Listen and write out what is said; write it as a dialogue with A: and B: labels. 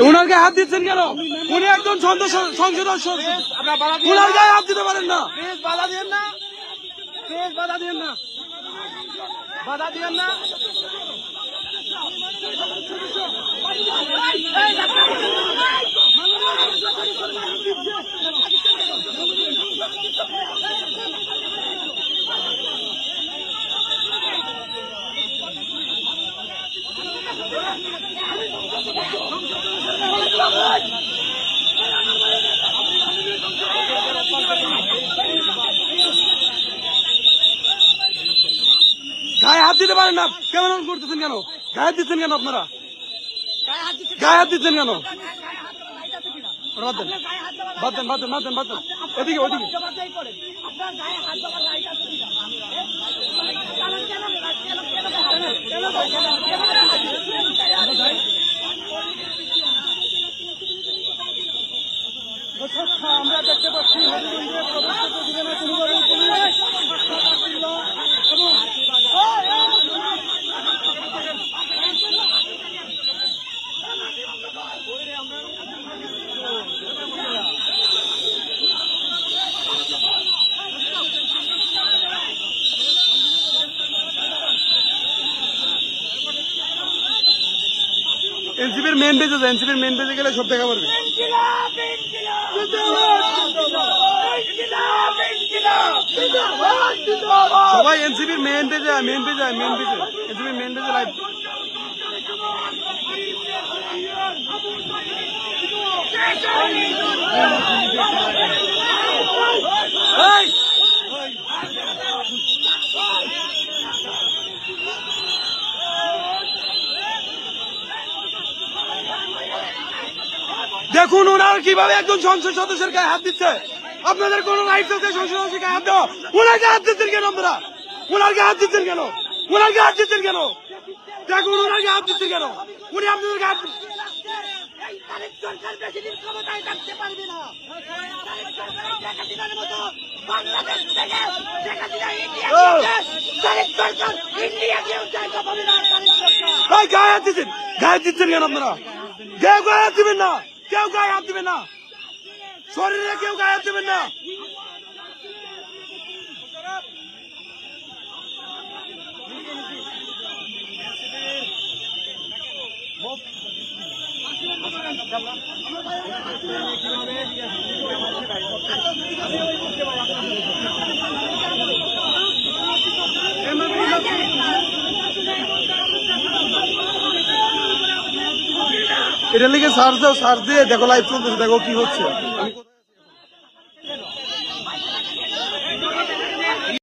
A: ওনার গায়ে হাত দিচ্ছেন কেন? উনি একজন সংসদ ওনার গায়ে হাত দিতে পারেন না।
B: বাধা দিয়েন না, বাধা দিয়েন না, বাধা দিয়েন না।
A: গায়ে হাত দিতে পারেন না, কেমন করতেছেন কেন? গায়ে হাত দিচ্ছেন কেন? আপনারা গায়ে হাত দিচ্ছেন কেন? বাদ দেন, ওদিকে
B: আমরা দেখতে পাচ্ছি হবিগঞ্জে প্রবেশ করতে দিবে না কোনোভাবেই পুলিশ।
A: এনসিপির মেন পেজে গেলে সব দেখা পারবে। সবাই এনসিপির মেন পেজে এনসিপির মেন পেজে লাইভ। দেখুন ওনার কিভাবে একজন সংসদ সদস্যের গায়ে হাত দিচ্ছে। আপনাদের কোন রাইট আছে সংসদ সদস্যের গায়ে হাত দেওয়া? ওনার গায়ে হাত দিচ্ছেন কেন? আপনারা ওনার গায়ে হাত দিচ্ছেন কেন? দেখুন ওনার গায়ে হাত দিচ্ছেন কেন? উনি আপনাদের গায়ে হাত গায়ে দিচ্ছেন কেন? আপনারা কেউ গায়ে হাত দিবেন না, শরীরে কেউ গায়ে হাত দিবেন না। এটা লিখে সার্চ দিয়ে দেখো লাইভ চলতেছে, দেখো কি হচ্ছে।